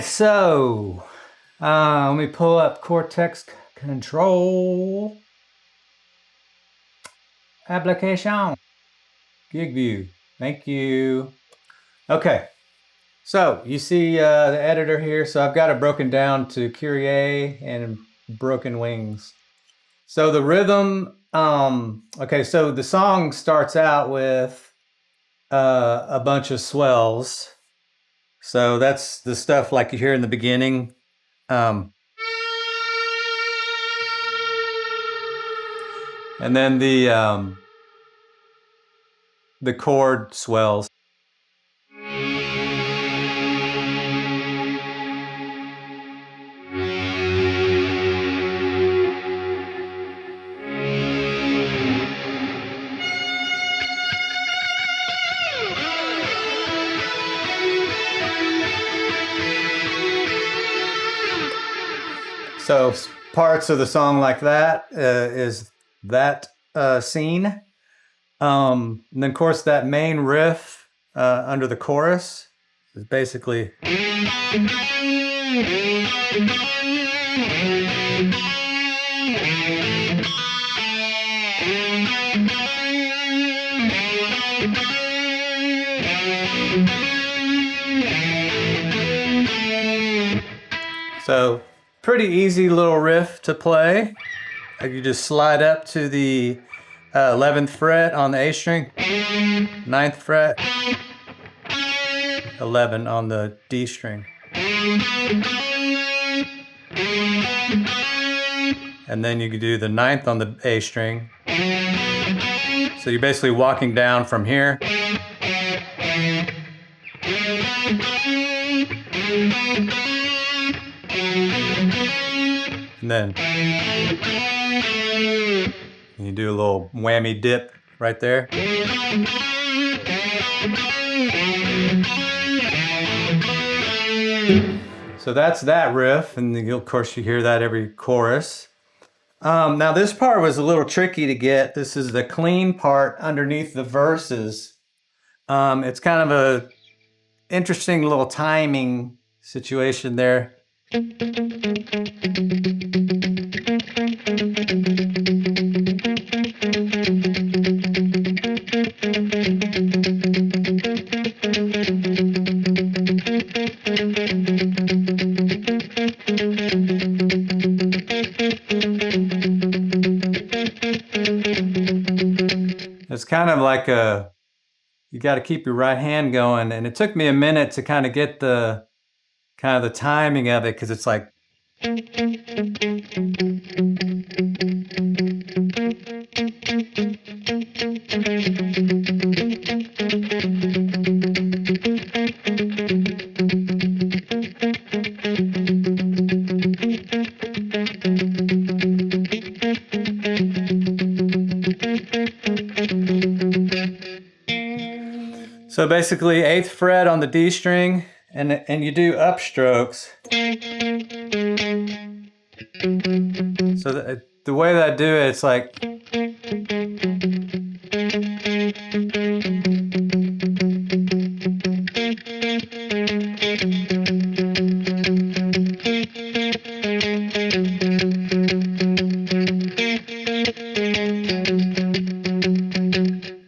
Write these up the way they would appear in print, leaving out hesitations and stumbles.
So, let me pull up Cortex Control application, gig view. Thank you. Okay, so you see the editor here. So I've got it broken down to Kyrie and broken wings. So the rhythm, okay, so the song starts out with a bunch of swells. So that's the stuff like you hear in the beginning. And then the chord swells. So parts of the song like that is that scene. And then of course that main riff under the chorus is basically. So pretty easy little riff to play. You just slide up to the 11th fret on the A string, 9th fret, 11 on the D string. And then you can do the 9th on the A string. So you're basically walking down from here. And then you do a little whammy dip right there. So that's that riff, and of course you hear that every chorus. Now this part was a little tricky to get. This is the clean part underneath the verses. It's kind of a interesting little timing situation there. It's kind of like you got to keep your right hand going, and it took me a minute to kind of get the timing of it, because it's like so basically 8th fret on the D string, and you do upstrokes. So the way that I do it, it's like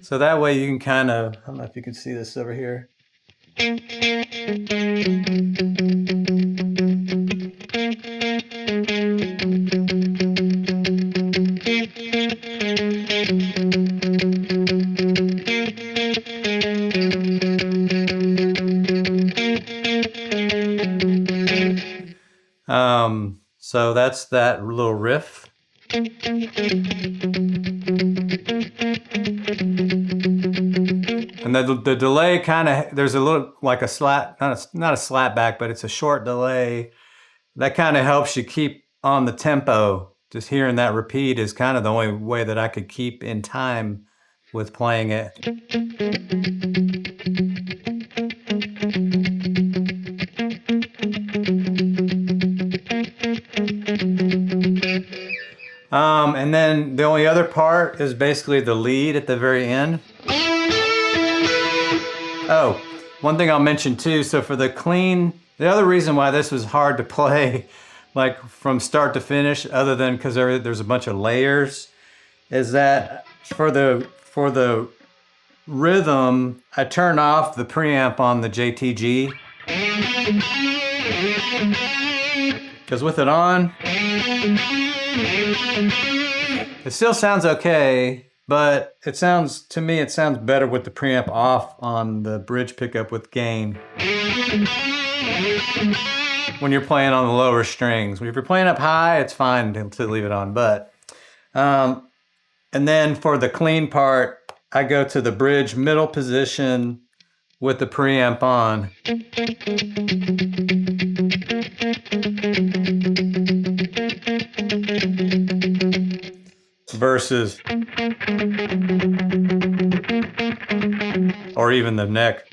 so that way you can kind of, I don't know if you can see this over here. So that's that little riff. And the delay kind of, there's a little, like a slap, not a slap back, but it's a short delay. That kind of helps you keep on the tempo. Just hearing that repeat is kind of the only way that I could keep in time with playing it. And then the only other part is basically the lead at the very end. Oh, one thing I'll mention too, so for the clean, the other reason why this was hard to play like from start to finish, other than because there's a bunch of layers, is that for the rhythm, I turn off the preamp on the JTG. Because with it on, it still sounds okay, but to me it sounds better with the preamp off on the bridge pickup with gain. When you're playing on the lower strings. If you're playing up high, it's fine to leave it on, but and then for the clean part, I go to the bridge middle position with the preamp on. Versus, or even the neck.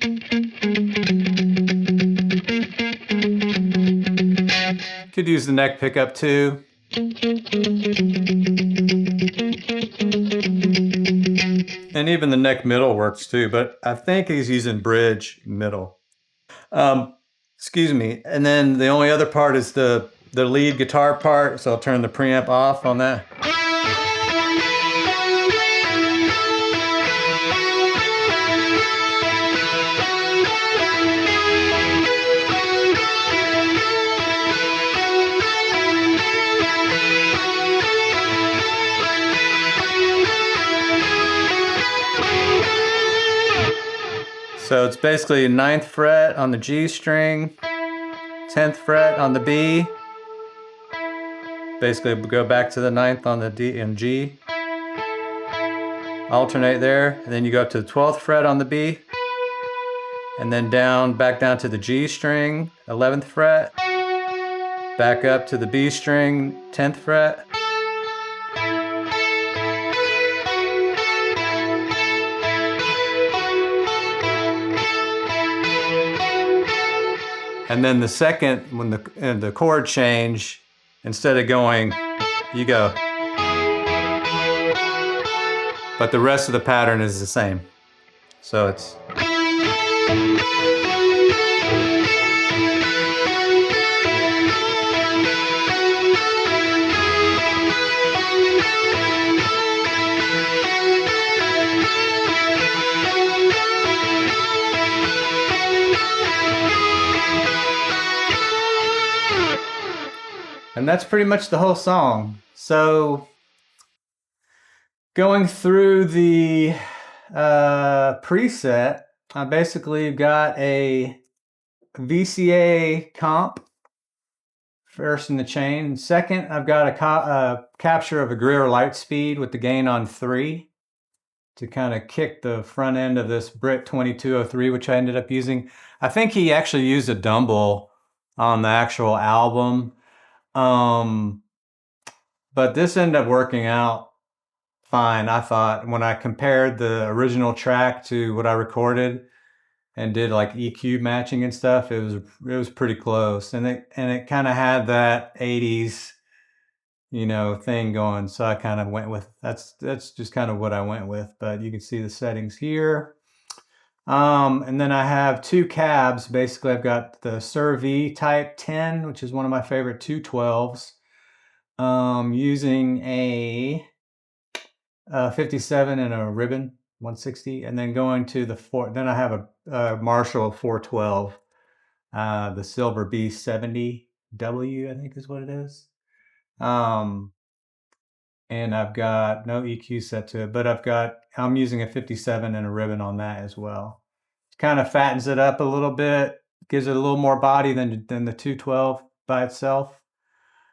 Could use the neck pickup too. And even the neck middle works too, but I think he's using bridge middle. Excuse me. And then the only other part is the lead guitar part, so I'll turn the preamp off on that. So it's basically 9th fret on the G string, 10th fret on the B. Basically go back to the 9th on the D and G. Alternate there, and then you go up to the 12th fret on the B. And then back down to the G string, 11th fret. Back up to the B string, 10th fret. And then the second, when the chord change, instead of going, you go. But the rest of the pattern is the same. So it's. And that's pretty much the whole song. So going through the preset, I basically got a VCA comp first in the chain. Second, I've got a capture of a Greer light speed with the gain on 3 to kind of kick the front end of this Brit 2203, which I ended up using. I think he actually used a Dumble on the actual album. But this ended up working out fine, I thought. When I compared the original track to what I recorded and did like EQ matching and stuff, it was pretty close. And it kind of had that 80s, thing going. So I kind of went with, that's just kind of what I went with. But you can see the settings here. And then I have 2 cabs. Basically, I've got the Sur-V Type 10, which is one of my favorite 212s. Using a 57 and a ribbon 160, and then going to the then I have a Marshall 412, the Silver B70W, I think is what it is. And I've got no EQ set to it, but I'm using a 57 and a ribbon on that as well. It kind of fattens it up a little bit, gives it a little more body than the 212 by itself.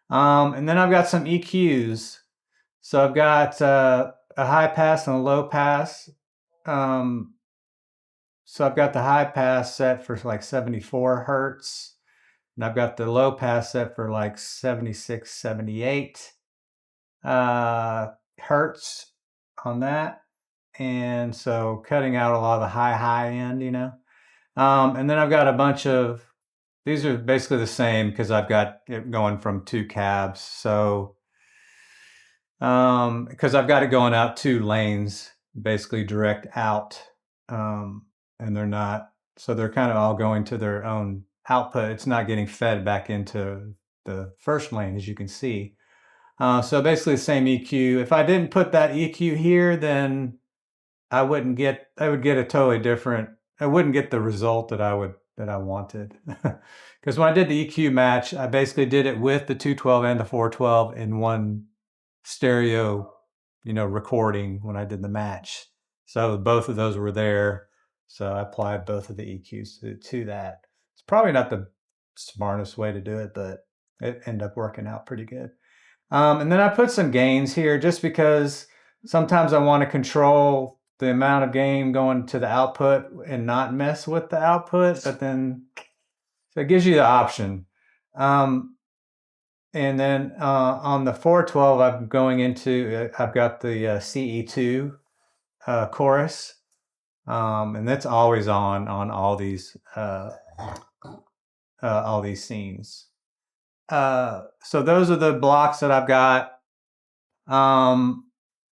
And then I've got some EQs. So I've got a high pass and a low pass. So I've got the high pass set for like 74 hertz. And I've got the low pass set for like 76, 78 hertz on that. And so cutting out a lot of the high end, And then I've got a bunch of, these are basically the same because I've got it going from 2 cabs. So, because I've got it going out 2 lanes, basically direct out. And they're not, so they're kind of all going to their own output. It's not getting fed back into the first lane, as you can see. So basically the same EQ. If I didn't put that EQ here, then I would get a totally different, I wouldn't get the result that I wanted. Because when I did the EQ match, I basically did it with the 212 and the 412 in one stereo, recording when I did the match. So both of those were there. So I applied both of the EQs to that. It's probably not the smartest way to do it, but it ended up working out pretty good. And then I put some gains here just because sometimes I want to control the amount of gain going to the output and not mess with the output, but then so it gives you the option. And then on the 412, I'm going into, I've got the CE2 chorus, and that's always on all these scenes. So those are the blocks that I've got.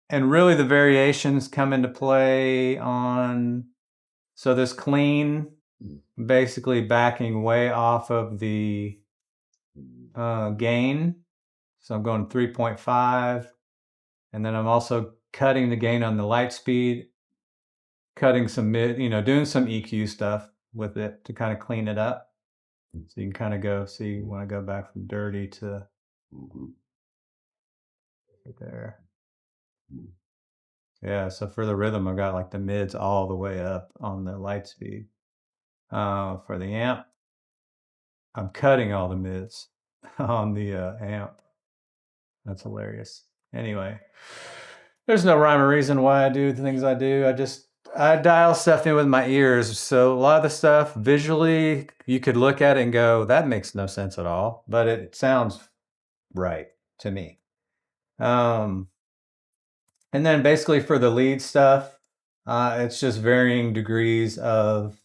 And really the variations come into play on, so this clean, basically backing way off of the gain. So I'm going 3.5, and then I'm also cutting the gain on the light speed, cutting some mid, doing some EQ stuff with it to kind of clean it up. So you can kind of go see when I go back from dirty to right there. Yeah, so for the rhythm, I've got like the mids all the way up on the light speed. for the amp. I'm cutting all the mids on the amp. That's hilarious. Anyway, there's no rhyme or reason why I do the things I do. I dial stuff in with my ears. So a lot of the stuff visually, you could look at it and go, that makes no sense at all, but it sounds right to me. And then basically for the lead stuff, it's just varying degrees of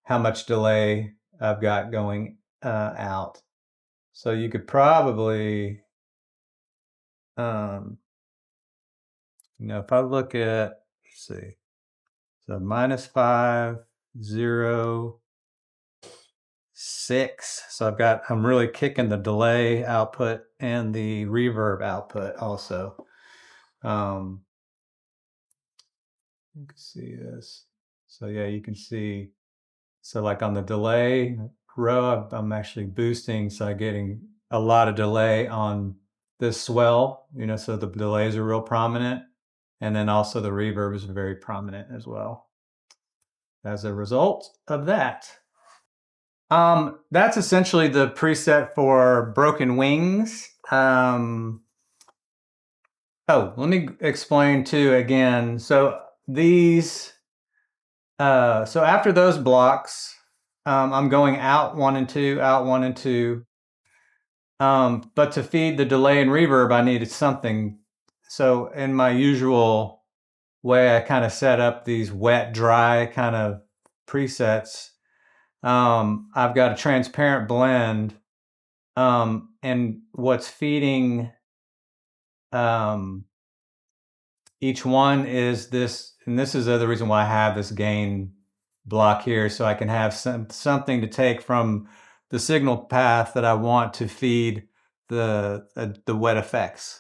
how much delay I've got going out. So you could probably, if I look at, let's see, so -5, 0, 6. So I'm really kicking the delay output and the reverb output also. You can see this. So yeah, you can see. So like on the delay row, I'm actually boosting, so I'm getting a lot of delay on this swell, so the delays are real prominent. And then also the reverb is very prominent as well as a result of that. That's essentially the preset for Broken Wings. Oh, let me explain too again. So these, so after those blocks, I'm going out 1 and 2, out 1 and 2. But to feed the delay and reverb, I needed something. So in my usual way, I kind of set up these wet, dry kind of presets. I've got a transparent blend, and what's feeding each one is this, and this is the other reason why I have this gain block here, so I can have something to take from the signal path that I want to feed the wet effects.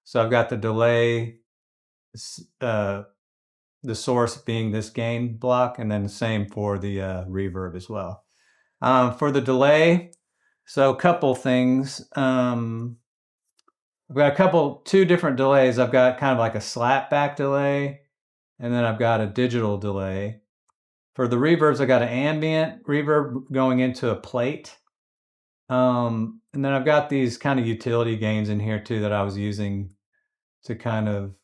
So I've got the delay, the source being this gain block, and then the same for the reverb as well. For the delay, so a couple things. I've got two different delays. I've got kind of like a slapback delay, and then I've got a digital delay. For the reverbs, I got an ambient reverb going into a plate. And then I've got these kind of utility gains in here too that I was using to kind of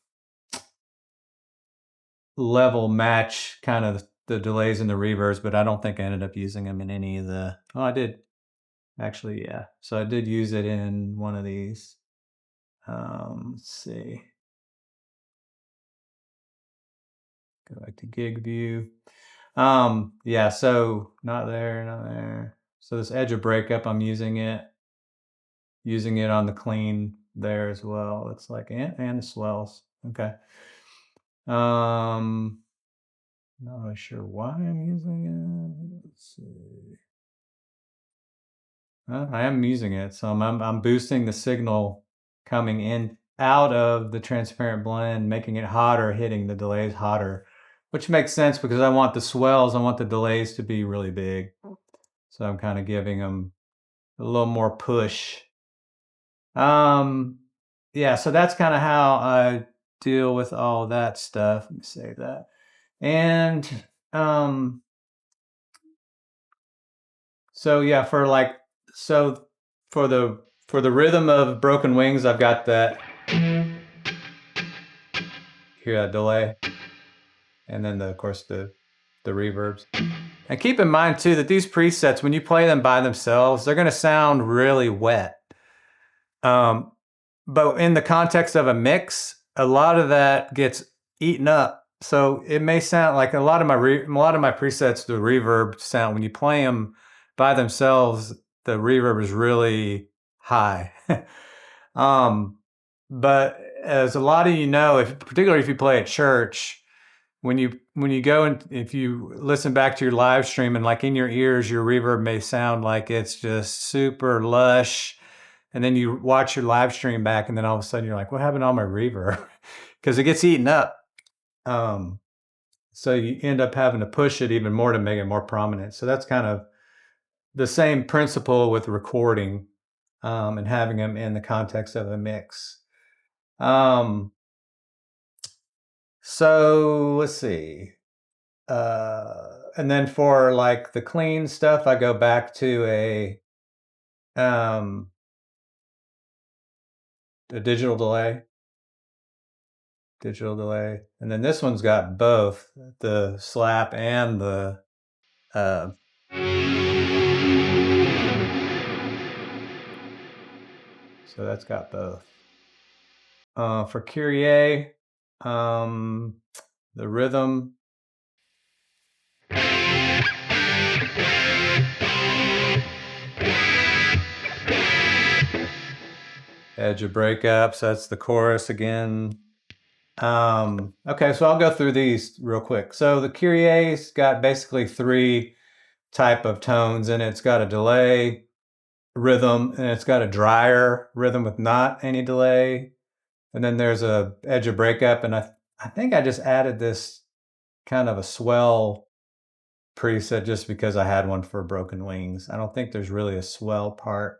level match kind of the delays and the reverbs, but I don't think I ended up using them in any of the, oh, I did. Actually, yeah. So I did use it in one of these. Let's see. Go back to gig view. Yeah, so not there, not there. So this edge of breakup, I'm using it on the clean there as well. It's like, and the swells. Okay. Not really sure why I'm using it. Let's see. I am using it, so I'm boosting the signal coming in out of the transparent blend, making it hotter, hitting the delays hotter, which makes sense because I want the swells, I want the delays to be really big. So I'm kind of giving them a little more push. Yeah, so that's kind of how I deal with all that stuff. Let me save that. And so yeah, for the rhythm of Broken Wings, I've got that. Hear that delay, and then of course the reverbs. And keep in mind too that these presets, when you play them by themselves, they're going to sound really wet. But in the context of a mix, a lot of that gets eaten up. So it may sound like a lot of my presets, the reverb sound, when you play them by themselves, the reverb is really high. But as a lot of you know, particularly if you play at church, when you go and if you listen back to your live stream and like in your ears, your reverb may sound like it's just super lush. And then you watch your live stream back and then all of a sudden you're like, what happened to all my reverb? Because it gets eaten up. So you end up having to push it even more to make it more prominent. So that's kind of the same principle with recording and having them in the context of a mix. So let's see. And then for like the clean stuff, I go back to a digital delay. And then this one's got both the slap and the so that's got both. For Kyrie, the rhythm, edge of breakup, so that's the chorus again. Okay, so I'll go through these real quick. So the Kyrie's got basically 3 type of tones, and it's got a delay rhythm, and it's got a drier rhythm with not any delay. And then there's a edge of breakup, and I think I just added this kind of a swell preset just because I had one for Broken Wings. I don't think there's really a swell part.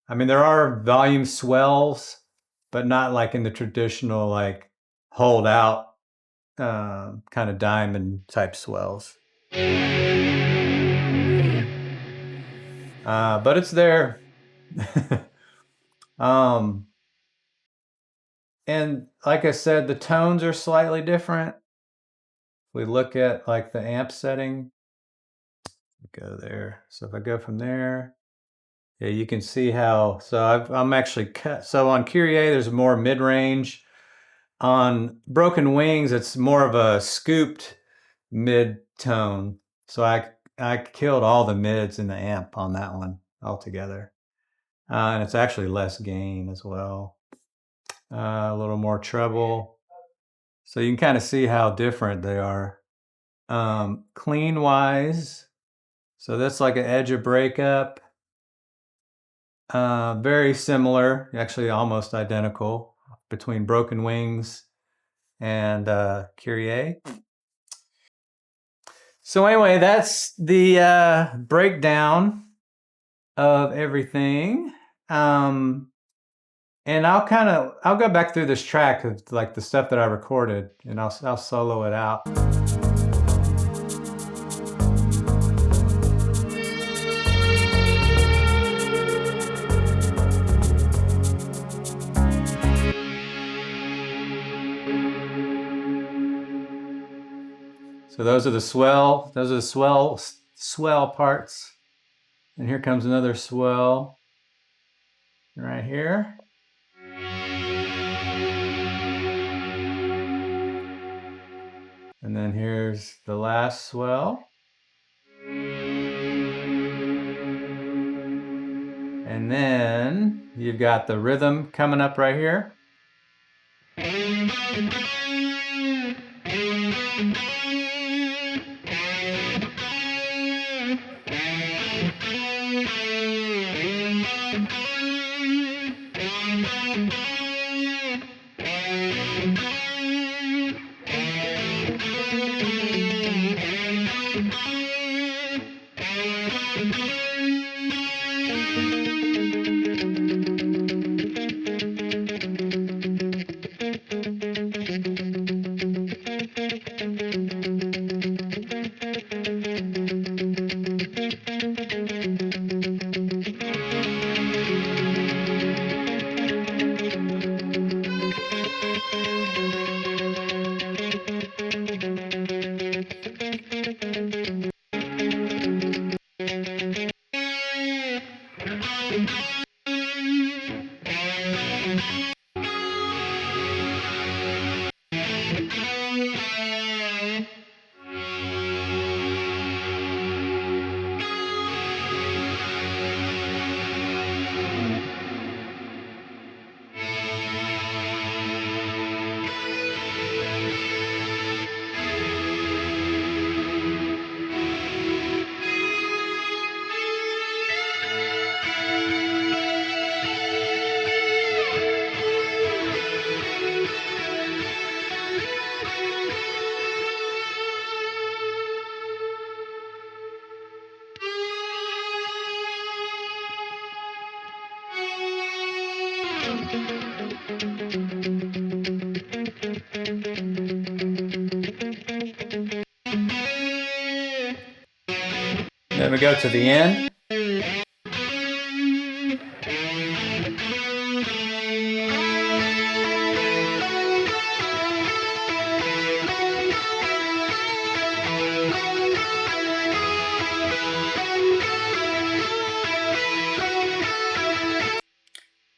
I mean, there are volume swells, but not like in the traditional like hold out kind of diamond type swells. But it's there. And like I said, the tones are slightly different. If we look at like the amp setting, go there. So if I go from there, yeah, you can see how, so I'm actually cut. So on Kyrie, there's more mid-range. On Broken Wings, it's more of a scooped mid-tone. So I killed all the mids in the amp on that one altogether. And it's actually less gain as well. A little more treble. So you can kind of see how different they are. Clean wise, so that's like an edge of breakup. Very similar, actually almost identical between Broken Wings and Kyrie. So anyway, that's the breakdown of everything. And I'll go back through this track of like the stuff that I recorded, and I'll solo it out. So those are the swell parts. And here comes another swell right here. And then here's the last swell. And then you've got the rhythm coming up right here. go to the end.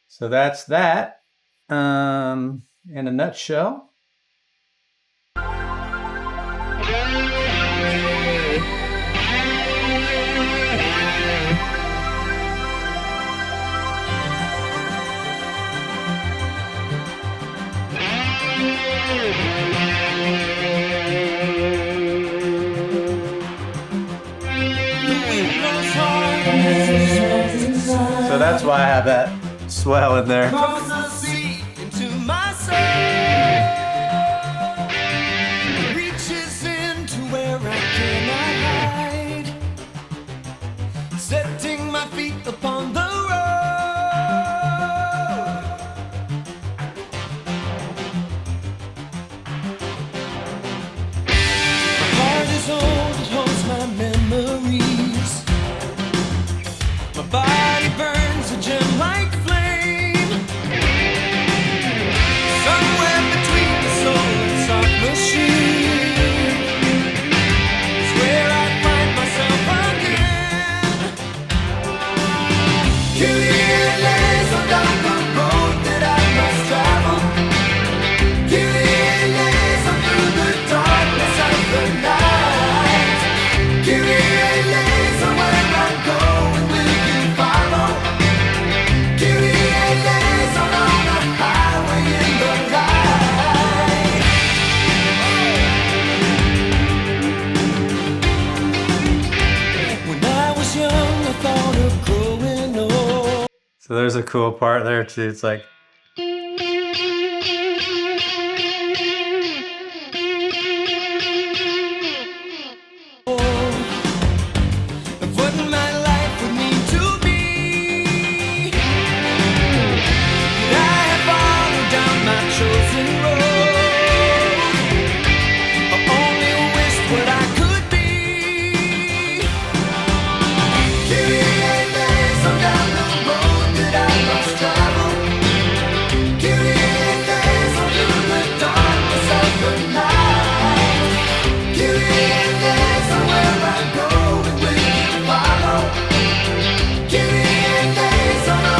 So that's that in a nutshell. So that's why I have that swell in there. Reaches into where I cannot hide, setting my feet upon the road. My heart is old, it holds my memories. My body burns a gem like flame, somewhere between the soul and soft machine is where I find myself again. Kyrie lays on down the road that I must travel. Kyrie lays on through the darkness of the night. Kyrie lays on where I'm going, will you follow? Kyrie lays on the highway in the light. When I was young, I thought of growing old. So there's a cool part there too. It's like, Of what my life would need to be. Could I have followed down my chosen road, or only wished what I could be? Kyrie lays on down the road that I must travel. Kyrie lays on through the darkness of the night. Kyrie lays on where I'm going, will you follow? Kyrie lays on the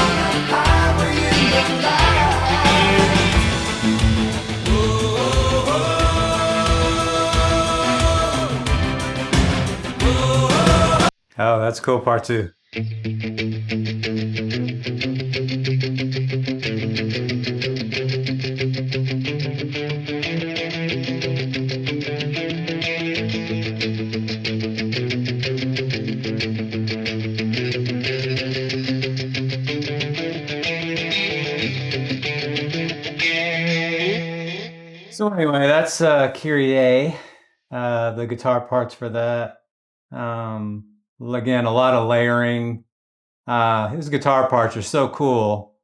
highway in the light. oh, that's a cool part too. So anyway, that's Kyrie, the guitar parts for that. Again, a lot of layering. His guitar parts are so cool.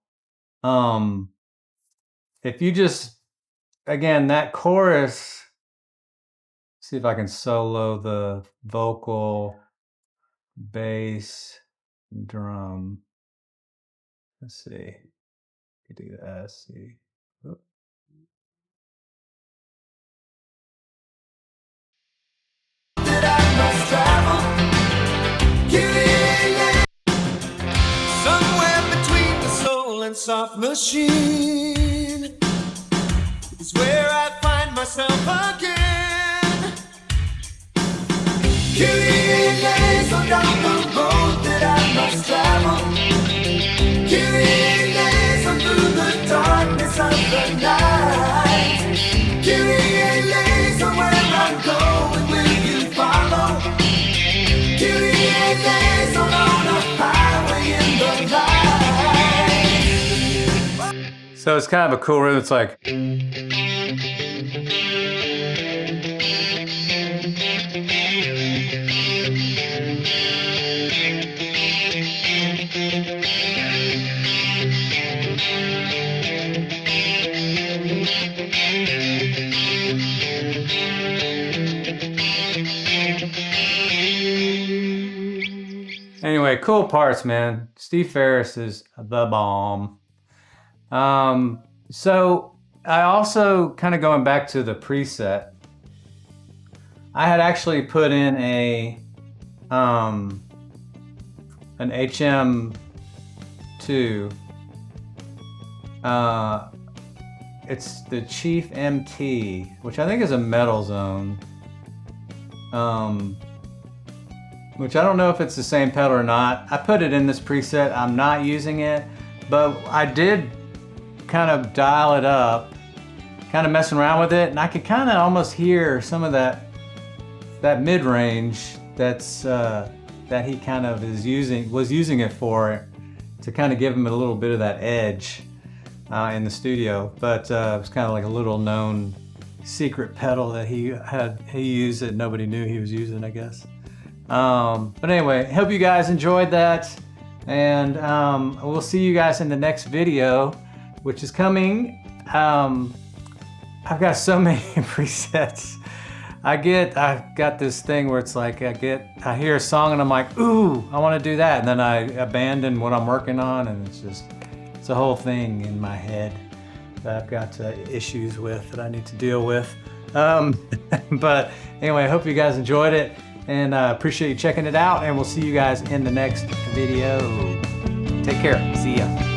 If you just, again, that chorus, see if I can solo the vocal, bass, drum. Let's see. You do that. Let's see. Oop. That I must travel. Kyrie lays somewhere between the soul and soft machine is where I find myself again. Kyrie lays on down the road that I must travel. Kyrie lays on through the darkness of the night. Kyrie lays on where I'm going, will you follow? Kyrie lays on the highway in the light. So it's kind of a cool rhythm. It's like, anyway, cool parts, man. Steve Farris is the bomb. So I also, kind of going back to the preset, I had actually put in an HM2. It's the Chief MT, which I think is a metal zone. Which I don't know if it's the same pedal or not. I put it in this preset. I'm not using it, but I did kind of dial it up, kind of messing around with it, and I could kind of almost hear some of that mid-range that he kind of was using it for, to kind of give him a little bit of that edge in the studio. But it was kind of like a little known secret pedal that he used that nobody knew he was using, I guess. But anyway, hope you guys enjoyed that, and we'll see you guys in the next video, which is coming. I've got so many presets. I've got this thing where it's like I hear a song and I'm like, ooh, I want to do that, and then I abandon what I'm working on, and it's a whole thing in my head that I've got issues with that I need to deal with. But anyway, I hope you guys enjoyed it, and appreciate you checking it out, and we'll see you guys in the next video. Take care. See ya.